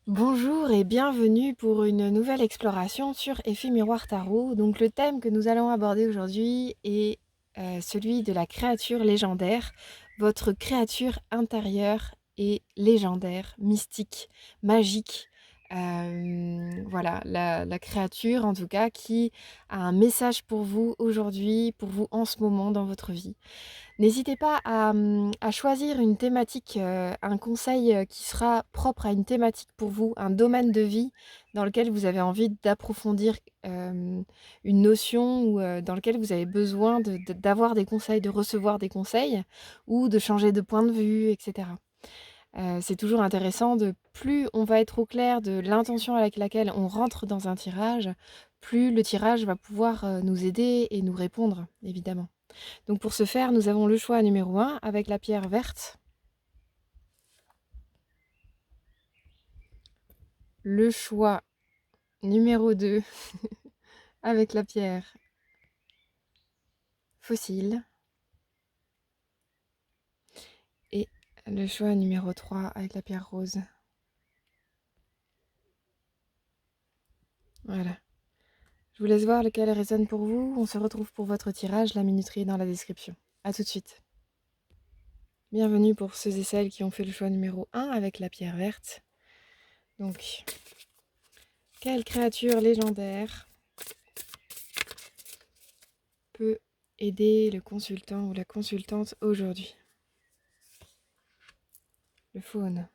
Bonjour et bienvenue pour une nouvelle exploration sur Effet Miroir Tarot. Donc le thème que nous allons aborder aujourd'hui est celui de la créature légendaire. Votre créature intérieure est légendaire, mystique, magique. Voilà, la créature en tout cas qui a un message pour vous aujourd'hui, pour vous en ce moment dans votre vie. N'hésitez pas à choisir une thématique, un conseil, qui sera propre à une thématique pour vous, un domaine de vie dans lequel vous avez envie d'approfondir, une notion ou, dans lequel vous avez besoin d'avoir des conseils, de recevoir des conseils ou de changer de point de vue et cetera. C'est toujours intéressant de plus on va être au clair de l'intention avec laquelle on rentre dans un tirage, plus le tirage va pouvoir, nous aider et nous répondre, évidemment. Donc pour ce faire, nous avons le choix numéro 1 avec la pierre verte, le choix numéro 2 avec la pierre fossile et le choix numéro 3 avec la pierre rose. Voilà. Je vous laisse voir lequel résonne pour vous. On se retrouve pour votre tirage, la minuterie est dans la description. A tout de suite. Bienvenue pour ceux et celles qui ont fait le choix numéro 1 avec la pierre verte. Donc, quelle créature légendaire peut aider le consultant ou la consultante aujourd'hui? Le faune.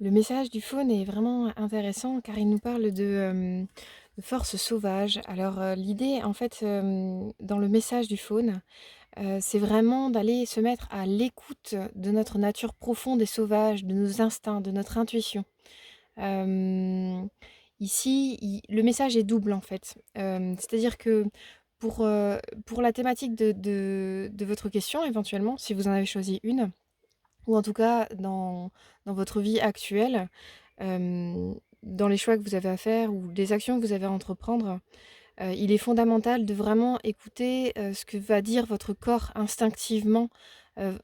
Le message du faune est vraiment intéressant car il nous parle de force sauvage. Alors l'idée en fait dans le message du faune, c'est vraiment d'aller se mettre à l'écoute de notre nature profonde et sauvage, de nos instincts, de notre intuition. Hem, Ici, le message est double en fait. C'est-à-dire que pour la thématique de votre question éventuellement, si vous en avez choisi une, ou en tout cas dans votre vie actuelle, dans les choix que vous avez à faire ou les actions que vous avez à entreprendre, il est fondamental de vraiment écouter, ce que va dire votre corps instinctivement,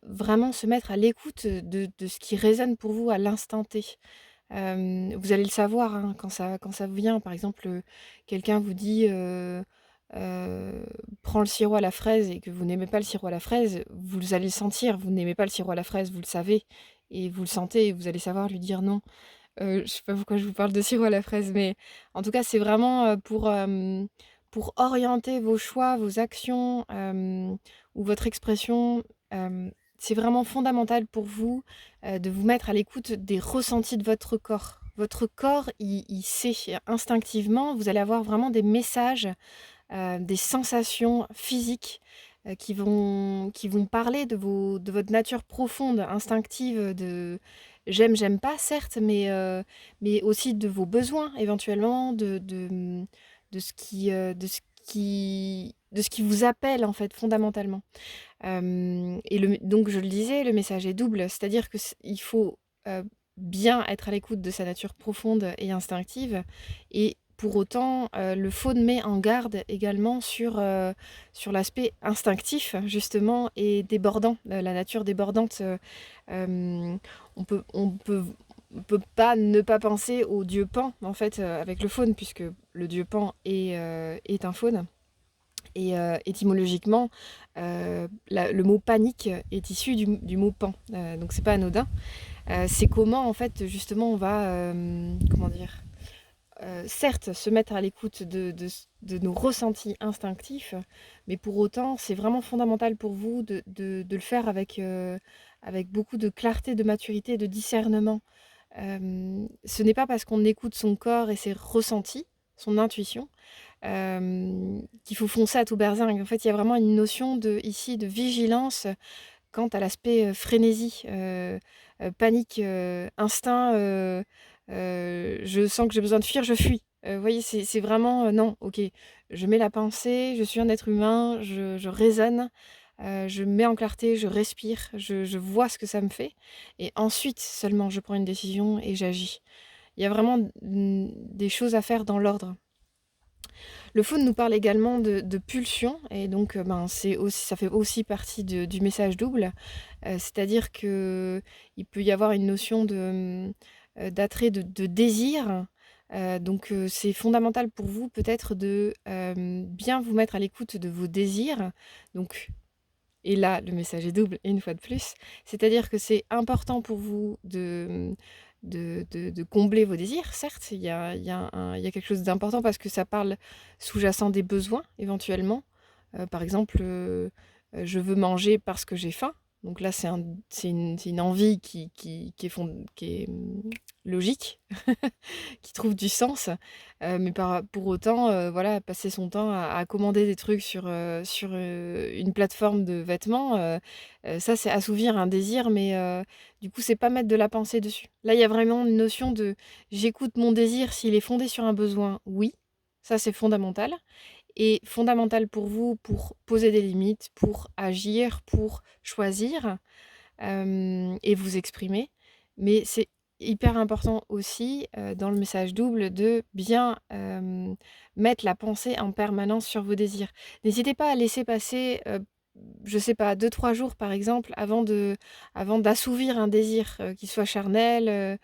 vraiment se mettre à l'écoute de ce qui résonne pour vous à l'instant T. Vous allez le savoir, hein, quand ça vous vient. Par exemple, quelqu'un vous dit, «Prends le sirop à la fraise» et que vous n'aimez pas le sirop à la fraise, vous allez le sentir. Vous n'aimez pas le sirop à la fraise, vous le savez et vous le sentez et vous allez savoir lui dire non. Je sais pas pourquoi je vous parle de sirop à la fraise, mais en tout cas, c'est vraiment, pour orienter vos choix, vos actions, ou votre expression. C'est vraiment fondamental pour vous, de vous mettre à l'écoute des ressentis de votre corps. Votre corps, il sait instinctivement, vous allez avoir vraiment des messages, des sensations physiques, qui vont parler de votre nature profonde, instinctive, de j'aime pas certes, mais aussi de vos besoins éventuellement, de ce qui vous appelle en fait fondamentalement. Et donc je le disais, le message est double, c'est-à-dire que il faut, bien être à l'écoute de sa nature profonde et instinctive et pour autant, le faune met en garde également sur l'aspect instinctif justement et débordant, la nature débordante, hem, on peut pas ne pas penser au dieu Pan en fait, avec le faune puisque le dieu Pan est un faune. Et étymologiquement, le mot panique est issu du mot pan, donc c'est pas anodin. C'est comment en fait justement on va, comment dire? Certes se mettre à l'écoute de nos ressentis instinctifs, mais pour autant c'est vraiment fondamental pour vous de le faire avec beaucoup de clarté, de maturité, de discernement. Ce n'est pas parce qu'on écoute son corps et ses ressentis, son intuition, qu'il faut foncer à tout berzingue. En fait, il y a vraiment une notion ici de vigilance quant à l'aspect, frénésie, panique, instinct, je sens que j'ai besoin de fuir, je fuis. Vous voyez, c'est vraiment, non, OK, je mets la pensée, je suis un être humain, je raisonne, je me mets en clarté, je respire, je vois ce que ça me fait et ensuite seulement je prends une décision et j'agis. Il y a vraiment, des choses à faire dans l'ordre. Le faune nous parle également de pulsion et donc ben, ça fait aussi partie du message double. C'est-à-dire qu'il peut y avoir une notion d'attrait, de désir. Donc c'est fondamental pour vous peut-être de bien vous mettre à l'écoute de vos désirs. Donc, et là, le message est double, une fois de plus. C'est-à-dire que c'est important pour vous de combler vos désirs. Certes, il y a quelque chose d'important parce que ça parle sous-jacent des besoins, éventuellement. Par exemple, je veux manger parce que j'ai faim. Donc là, c'est une envie qui est logique, qui trouve du sens. Mais pour autant, voilà, passer son temps à commander des trucs sur une plateforme de vêtements, ça, c'est assouvir un désir, mais du coup, c'est pas mettre de la pensée dessus. Là, il y a vraiment une notion de: «J'écoute mon désir, s'il est fondé sur un besoin, oui». Ça, c'est fondamental et fondamental pour vous, pour poser des limites, pour agir, pour choisir, et vous exprimer. Mais c'est hyper important aussi, dans le message double, de bien, mettre la pensée en permanence sur vos désirs. N'hésitez pas à laisser passer, je sais pas, 2 3 jours par exemple avant d'assouvir un désir, qui soit charnel,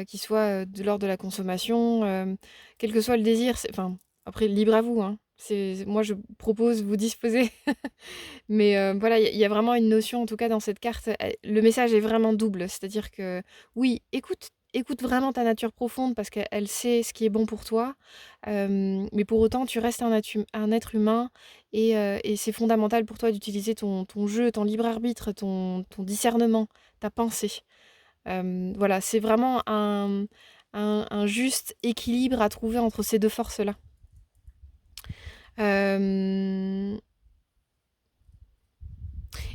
qui soit, de l'ordre de la consommation, quel que soit le désir, enfin, après libre à vous, hein. Moi je propose, vous disposez. Mais voilà, il y a vraiment une notion, en tout cas dans cette carte, le message est vraiment double. C'est-à-dire que oui, écoute vraiment ta nature profonde parce qu'elle sait ce qui est bon pour toi, mais pour autant tu restes un être humain et c'est fondamental pour toi d'utiliser ton jeu, ton libre arbitre, ton discernement, ta pensée. Voilà, c'est vraiment un juste équilibre à trouver entre ces 2 forces-là. Hem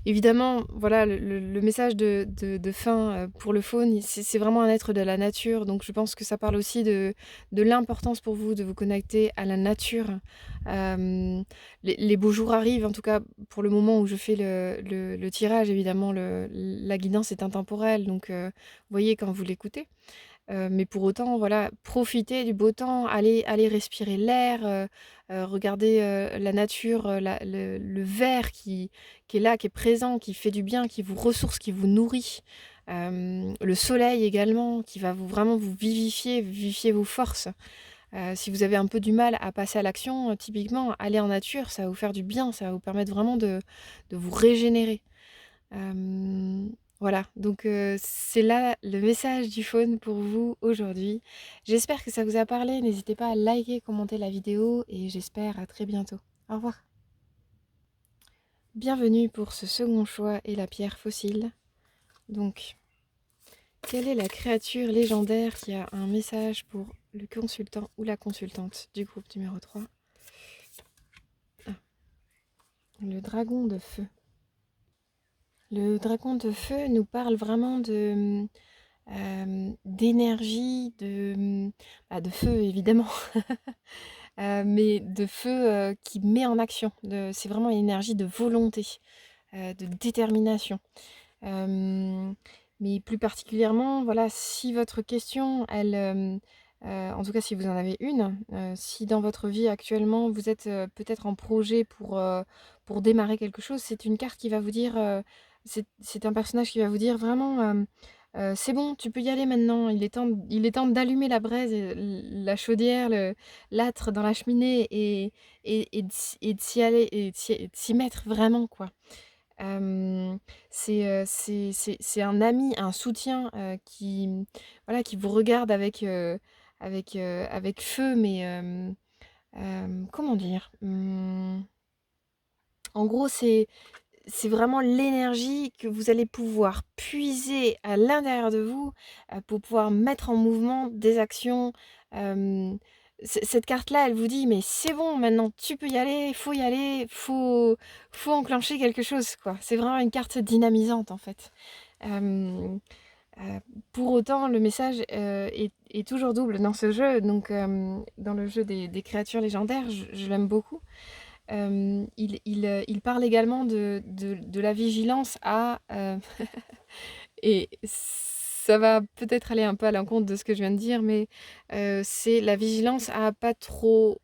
Évidemment, voilà, le message de fin, pour le faune, c'est vraiment un être de la nature, donc je pense que ça parle aussi de l'importance pour vous de vous connecter à la nature. Les beaux jours arrivent, en tout cas pour le moment où je fais le tirage, évidemment la guidance est intemporelle, donc voyez quand vous l'écoutez. Mais pour autant, voilà, profitez du beau temps, allez respirer l'air, regardez, la nature, le vert qui est là, qui est présent, qui fait du bien, qui vous ressource, qui vous nourrit. Le soleil également qui va vraiment vous vivifier vos forces. Si vous avez un peu du mal à passer à l'action, typiquement, aller en nature, ça va vous faire du bien, ça va vous permettre vraiment de vous régénérer. Voilà, donc c'est là le message du faune pour vous aujourd'hui. J'espère que ça vous a parlé. N'hésitez pas à liker, commenter la vidéo et j'espère à très bientôt. Au revoir. Bienvenue pour ce second choix et la pierre fossile. Donc, quelle est la créature légendaire qui a un message pour le consultant ou la consultante du groupe numéro 3? Ah, le dragon de feu. Le dragon de feu nous parle vraiment d'énergie, de feu évidemment, mais de feu, qui met en action. C'est vraiment une énergie de volonté, de détermination. Hem, mais plus particulièrement, voilà, si votre question, en tout cas si vous en avez une, si dans votre vie actuellement vous êtes, peut-être en projet pour démarrer quelque chose, c'est une carte qui va vous dire, c'est un personnage qui va vous dire vraiment, «C'est bon, tu peux y aller maintenant, il est temps d'allumer la braise et la chaudière, l'âtre dans la cheminée et de s'y aller et de s'y mettre vraiment, quoi». C'est un ami, un soutien, voilà, qui vous regarde avec feu, mais comment dire? En gros, c'est vraiment l'énergie que vous allez pouvoir puiser à l'intérieur de vous, pour pouvoir mettre en mouvement des actions. Hem, cette carte-là, elle vous dit: «Mais c'est bon maintenant, tu peux y aller, faut enclencher quelque chose, quoi». C'est vraiment une carte dynamisante, en fait. Hem, pour autant, le message, est toujours double dans ce jeu, donc dans le jeu des créatures légendaires, je l'aime beaucoup. Il parle également de la vigilance et ça va peut-être aller un peu à l'encontre de ce que je viens de dire, mais c'est la vigilance à pas trop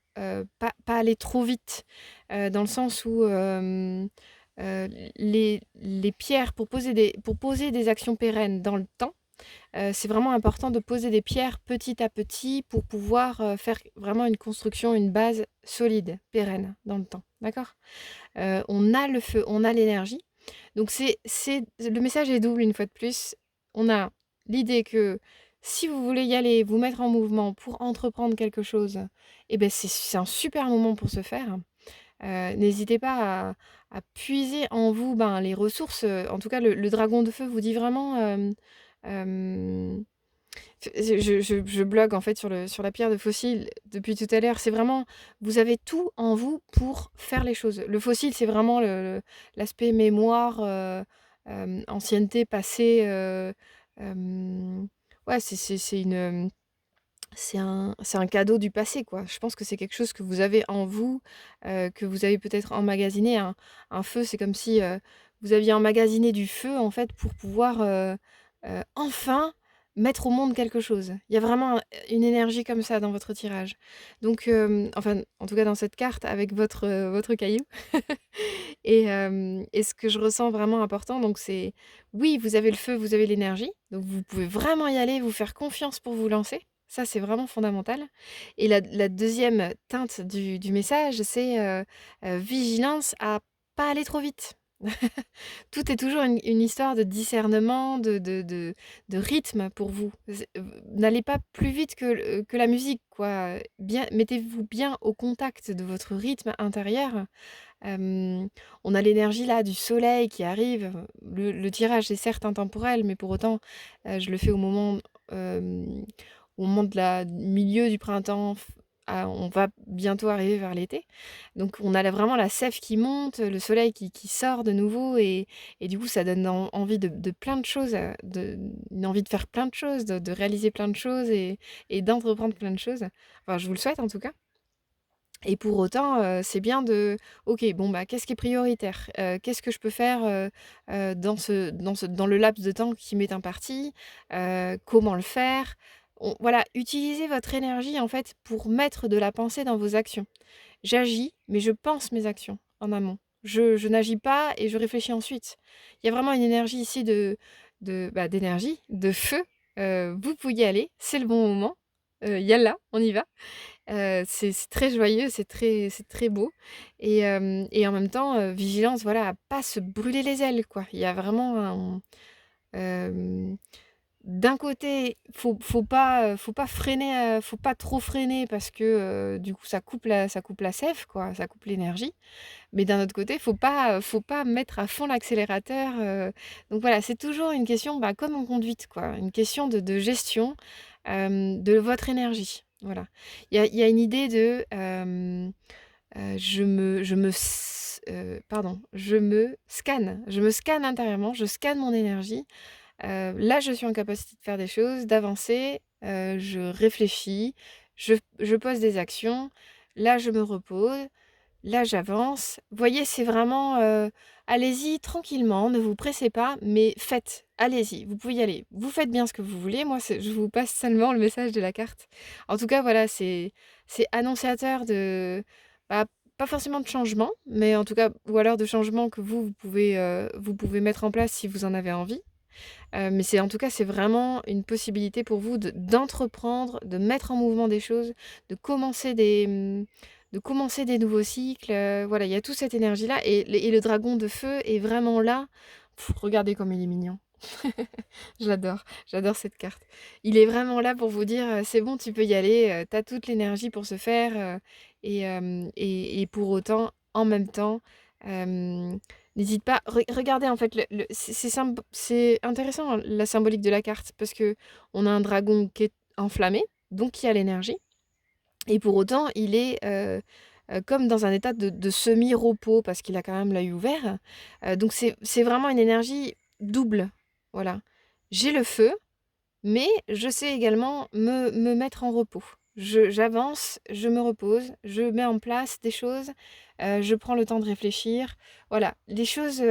pas aller trop vite, dans le sens où, les pierres pour poser des actions pérennes dans le temps, c'est vraiment important de poser des pierres petit à petit pour pouvoir, faire vraiment une construction, une base solide, pérenne dans le temps, d'accord? On a le feu, on a l'énergie, donc c'est le message est double une fois de plus. On a l'idée que si vous voulez y aller, vous mettre en mouvement pour entreprendre quelque chose, et ben c'est un super moment pour se faire. N'hésitez pas à puiser en vous, ben, les ressources, en tout cas le dragon de feu vous dit vraiment, hem, je blogue en fait sur la pierre de fossile depuis tout à l'heure. C'est vraiment vous avez tout en vous pour faire les choses. Le fossile, c'est vraiment l'aspect mémoire, ancienneté, passé, ouais, c'est une, c'est un cadeau du passé, quoi. Je pense que c'est quelque chose que vous avez en vous, que vous avez peut-être emmagasiné. Un feu, c'est comme si, vous aviez emmagasiné du feu, en fait, pour pouvoir, enfin mettre au monde quelque chose. Il y a vraiment une énergie comme ça dans votre tirage. Donc, enfin, en tout cas dans cette carte avec votre caillou. Et ce que je ressens vraiment important, donc c'est oui, vous avez le feu, vous avez l'énergie, donc vous pouvez vraiment y aller, vous faire confiance pour vous lancer. Ça, c'est vraiment fondamental. Et la 2e teinte du message, c'est, vigilance à pas aller trop vite. Tout est toujours une histoire de discernement, de rythme pour vous. N'allez pas plus vite que la musique, quoi. Bien mettez-vous bien au contact de votre rythme intérieur. On a l'énergie là du soleil qui arrive. Le tirage est certes intemporel, mais pour autant, je le fais hem, au moment de la milieu du printemps, on va bientôt arriver vers l'été. Donc on a là vraiment la sève qui monte, le soleil qui sort de nouveau et du coup ça donne envie de plein de choses, une envie de faire plein de choses, de réaliser plein de choses et d'entreprendre plein de choses. Enfin je vous le souhaite en tout cas. Et pour autant, c'est bien de OK, bon, bah, qu'est-ce qui est prioritaire? Qu'est-ce que je peux faire, dans le laps de temps qui m'est imparti? Comment le faire? Voilà, utilisez votre énergie, en fait, pour mettre de la pensée dans vos actions. J'agis, mais je pense mes actions en amont. Je n'agis pas et je réfléchis ensuite. Il y a vraiment une énergie ici d'énergie, de feu. Vous pouvez y aller, c'est le bon moment. Yallah, on y va. C'est très joyeux, c'est très beau et en même temps, vigilance, voilà, à pas se brûler les ailes, quoi. Il y a vraiment hem, d'un côté, faut pas freiner, faut pas trop freiner parce que, du coup, ça coupe la sève, quoi, ça coupe l'énergie. Mais d'un autre côté, faut pas mettre à fond l'accélérateur, donc voilà, c'est toujours une question, bah, comme en conduite, quoi, une question de gestion, de votre énergie. Voilà. Il y a une idée de, je me scanne intérieurement, je scanne mon énergie. Là, je suis en capacité de faire des choses, d'avancer, je réfléchis, je pose des actions. Là, je me repose. Là, j'avance. Vous voyez, c'est vraiment, allez-y tranquillement, ne vous pressez pas, mais faites. Allez-y, vous pouvez y aller. Vous faites bien ce que vous voulez. Moi, je vous passe seulement le message de la carte. En tout cas, voilà, c'est annonciateur de, bah, pas forcément de changement, mais en tout cas, ou alors de changement que vous pouvez mettre en place si vous en avez envie. Mais c'est en tout cas, c'est vraiment une possibilité pour vous d'entreprendre, de mettre en mouvement des choses, de commencer de commencer des nouveaux cycles, voilà, il y a toute cette énergie-là et le dragon de feu est vraiment là. Regardez comme il est mignon. J'adore cette carte. Il est vraiment là pour vous dire, «C'est bon, tu peux y aller, tu as toute l'énergie pour ce faire», et pour autant, en même temps, hem, n'hésite pas regardez en fait c'est intéressant, hein, la symbolique de la carte parce qu'on a un dragon qui est enflammé, donc qui a l'énergie et pour autant il est, comme dans un état de semi-repos parce qu'il a quand même l'œil ouvert, donc c'est vraiment une énergie double, voilà. J'ai le feu, mais je sais également me mettre en repos. J'avance, je me repose, je mets en place des choses, je prends le temps de réfléchir. Voilà, les choses,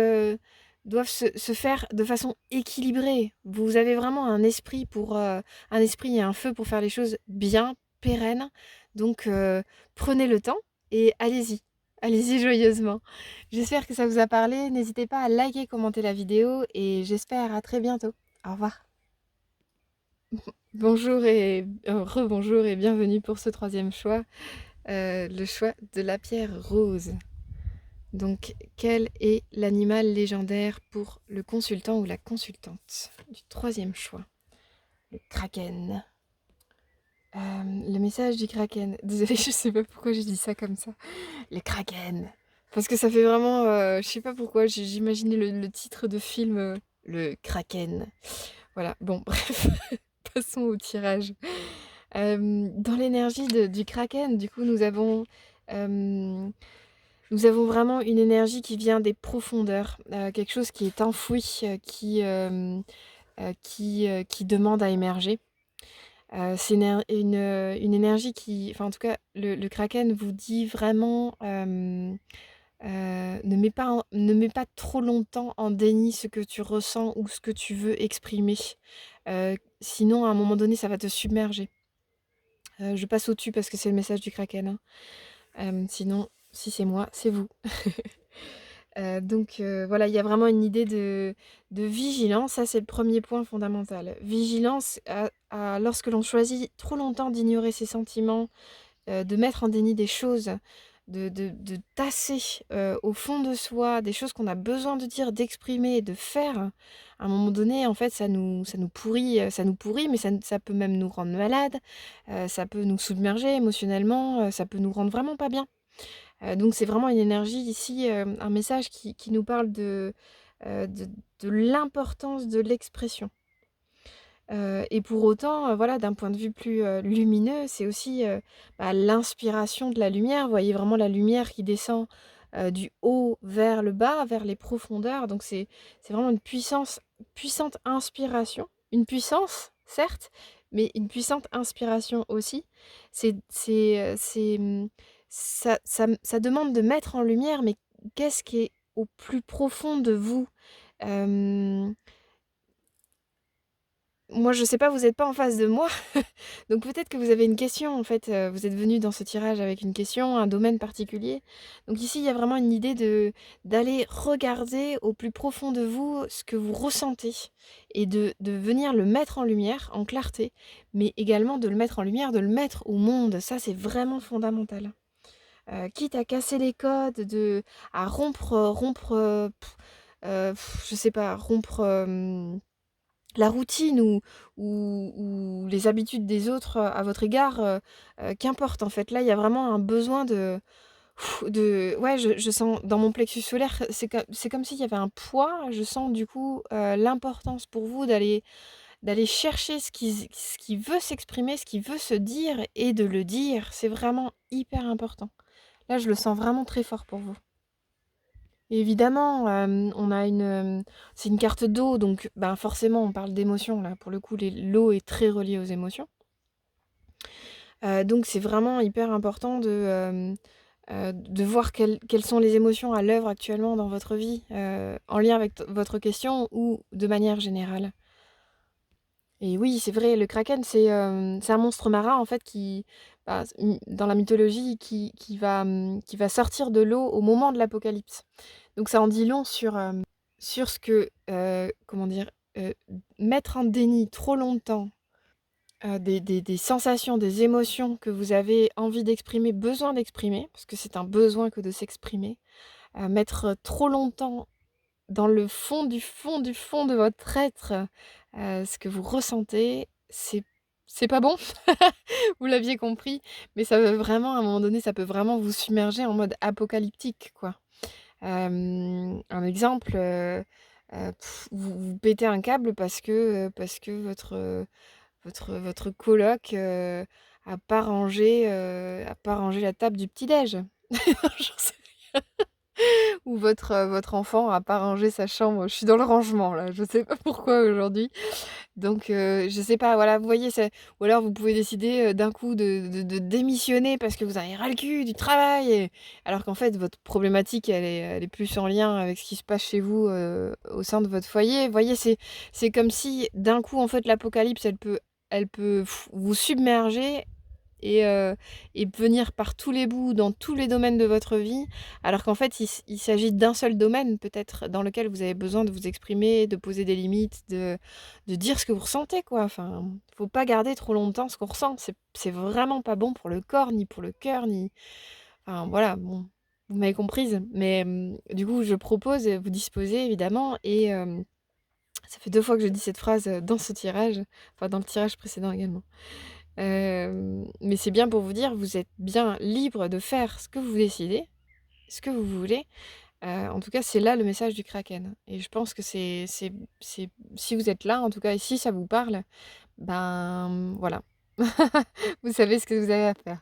doivent se faire de façon équilibrée. Vous avez vraiment un esprit et un feu pour faire les choses bien, pérennes. Donc prenez le temps et allez-y. Allez-y joyeusement. J'espère que ça vous a parlé. N'hésitez pas à liker, commenter la vidéo et j'espère à très bientôt. Au revoir. Bonjour et rebonjour et bienvenue pour ce troisième choix, le choix de la pierre rose. Donc, quel est l'animal légendaire pour le consultant ou la consultante du troisième choix? Le kraken. Le message du kraken. Désolée, je sais pas pourquoi j'ai dit ça comme ça. Le kraken. Parce que ça fait vraiment... je sais pas pourquoi, j'imaginais le titre de film, le kraken. Voilà, bon, bref, passons au tirage. Dans l'énergie du kraken, du coup, euh, nous avons vraiment une énergie qui vient des profondeurs, quelque chose qui est enfoui, qui demande à émerger. C'est une énergie qui, enfin en tout cas, le kraken vous dit vraiment, ne mets pas trop longtemps en déni ce que tu ressens ou ce que tu veux exprimer. Sinon, à un moment donné, ça va te submerger. Je passe au-dessus parce que c'est le message du kraken, hein. Sinon, si c'est moi, c'est vous. Donc voilà, il y a vraiment une idée de vigilance, ça c'est le premier point fondamental. Vigilance lorsque l'on choisit trop longtemps d'ignorer ses sentiments, de mettre en déni des choses, de tasser au fond de soi des choses qu'on a besoin de dire, d'exprimer, de faire. À un moment donné, en fait, ça nous pourrit, mais ça peut même nous rendre malades, ça peut nous submerger émotionnellement, ça peut nous rendre vraiment pas bien. Donc c'est vraiment une énergie ici, un message qui nous parle de l'importance de l'expression. Et pour autant, voilà, d'un point de vue plus, lumineux, c'est aussi, l'inspiration de la lumière. Vous voyez vraiment la lumière qui descend, du haut vers le bas, vers les profondeurs. Donc c'est vraiment une puissante inspiration. Une puissance, certes, mais une puissante inspiration aussi. C'est, ça demande de mettre en lumière, mais qu'est-ce qui est au plus profond de vous? Hem Moi, je sais pas, vous êtes pas en face de moi, donc peut-être que vous avez une question, en fait, vous êtes venu dans ce tirage avec une question, un domaine particulier. Donc ici, il y a vraiment une idée d'aller regarder au plus profond de vous ce que vous ressentez et de venir le mettre en lumière, en clarté, mais également de le mettre en lumière, de le mettre au monde. Ça, c'est vraiment fondamental. Quitte à casser les codes, à rompre, je sais pas, rompre, la routine ou les habitudes des autres, à votre égard, qu'importe en fait. Là, il y a vraiment un besoin ouais, je sens dans mon plexus solaire, c'est comme s'il y avait un poids. Je sens du coup, l'importance pour vous d'aller chercher ce qui veut s'exprimer, ce qui veut se dire et de le dire. C'est vraiment hyper important. Là, je le sens vraiment très fort pour vous. Évidemment, on a c'est une carte d'eau, donc ben, forcément, on parle d'émotions là. Pour le coup, l'eau est très reliée aux émotions. Donc c'est vraiment hyper important de voir quelles sont les émotions à l'œuvre actuellement dans votre vie, en lien avec votre question ou de manière générale. Et oui, c'est vrai, le kraken, c'est un monstre marin en fait dans la mythologie, qui va sortir de l'eau au moment de l'apocalypse. Donc ça en dit long sur ce que, comment dire? Mettre en déni trop longtemps, des sensations, des émotions que vous avez envie d'exprimer, besoin d'exprimer, parce que c'est un besoin que de s'exprimer. Mettre trop longtemps dans le fond du fond du fond de votre être, ce que vous ressentez, c'est pas bon. Vous l'aviez compris, mais ça veut vraiment à un moment donné, ça peut vraiment vous submerger en mode apocalyptique, quoi. Un exemple, vous pétez un câble parce que votre coloc, a pas rangé la table du petit déj. J'en sais ou votre enfant a pas rangé sa chambre. Je suis dans le rangement là, je sais pas pourquoi aujourd'hui. Donc je sais pas, voilà, vous voyez, ou alors vous pouvez décider, d'un coup de démissionner parce que vous en avez ras le cul du travail alors qu'en fait votre problématique elle est plus en lien avec ce qui se passe chez vous, au sein de votre foyer. Vous voyez, c'est comme si d'un coup en fait l'apocalypse elle peut vous submerger et venir par tous les bouts dans tous les domaines de votre vie, alors qu'en fait, il s'agit d'un seul domaine peut-être dans lequel vous avez besoin de vous exprimer, de poser des limites, de dire ce que vous ressentez, quoi. Enfin, faut pas garder trop longtemps ce qu'on ressent. C'est vraiment pas bon pour le corps, ni pour le cœur, ni enfin voilà, bon, vous m'avez comprise. Mais du coup, je propose, vous disposez évidemment et ça fait 2 fois que je dis cette phrase, dans ce tirage, enfin dans le tirage précédent également. Mais c'est bien pour vous dire, vous êtes bien libre de faire ce que vous décidez, ce que vous voulez. En tout cas, c'est là le message du Kraken et je pense que c'est si vous êtes là, en tout cas et si ça vous parle, ben, voilà. Vous savez ce que vous avez à faire.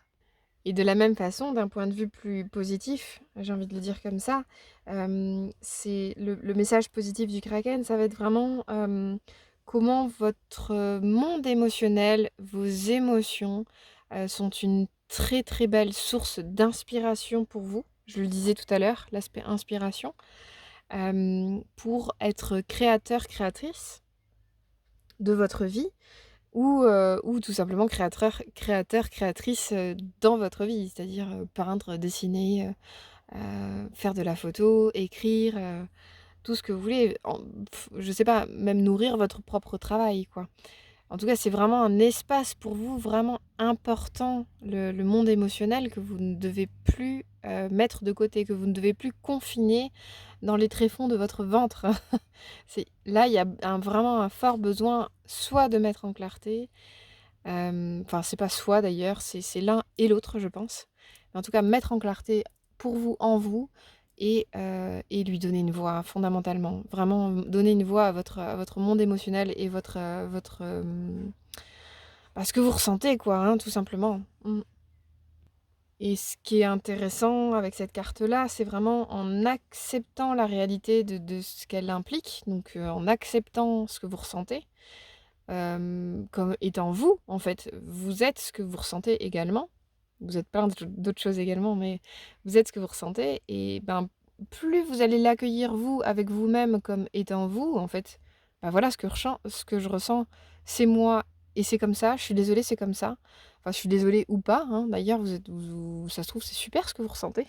Et de la même façon, d'un point de vue plus positif, j'ai envie de le dire comme ça, c'est le message positif du Kraken, ça va être vraiment, comment votre, monde émotionnel, vos émotions, sont une très, très belle source d'inspiration pour vous. Je le disais tout à l'heure, l'aspect inspiration, pour être créateur, créatrice de votre vie ou tout simplement créateur, créatrice, dans votre vie. C'est-à-dire, peindre, dessiner, faire de la photo, écrire, tout ce que vous voulez. Je sais pas, même nourrir votre propre travail, quoi. En tout cas, c'est vraiment un espace pour vous vraiment important, le monde émotionnel que vous ne devez plus, mettre de côté, que vous ne devez plus confiner dans les tréfonds de votre ventre. C'est là, il y a vraiment un fort besoin soit de mettre en clarté, enfin, c'est pas soit d'ailleurs, c'est l'un et l'autre, je pense. Mais en tout cas, mettre en clarté pour vous, en vous et lui donner une voix fondamentalement. Vraiment, donner une voix à votre monde émotionnel et bah, ce que vous ressentez quoi, hein, tout simplement. Et ce qui est intéressant avec cette carte-là, c'est vraiment en acceptant la réalité de ce qu'elle implique, donc en acceptant ce que vous ressentez, comme étant vous, en fait. Vous êtes ce que vous ressentez également. Vous êtes plein d'autres choses également, mais vous êtes ce que vous ressentez et ben, plus vous allez l'accueillir vous, avec vous-même comme étant vous, en fait, bah, voilà ce que je ressens, c'est moi et c'est comme ça, je suis désolée, c'est comme ça. Enfin, je suis désolée ou pas, hein, d'ailleurs, ça se trouve, c'est super ce que vous ressentez.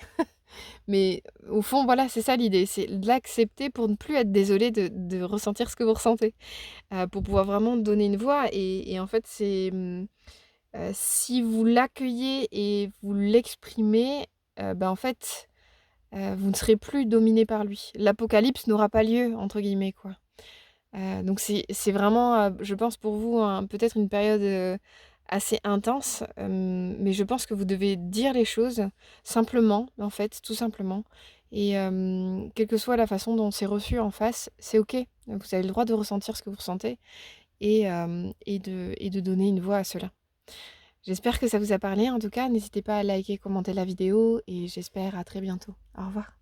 Mais au fond, voilà, c'est ça l'idée, c'est de l'accepter pour ne plus être désolé de ressentir ce que vous ressentez, pour pouvoir vraiment donner une voix et en fait, si vous l'accueillez et vous l'exprimez, bah, en fait, vous ne serez plus dominé par lui. «L'apocalypse n'aura pas lieu» entre guillemets, quoi. Donc c'est vraiment, je pense pour vous peut-être une période, assez intense, mais je pense que vous devez dire les choses simplement, en fait, tout simplement et quelle que soit la façon dont c'est reçu en face, c'est OK. Vous avez le droit de ressentir ce que vous ressentez et de donner une voix à cela. J'espère que ça vous a parlé en tout cas, n'hésitez pas à liker, commenter la vidéo et j'espère à très bientôt. Au revoir.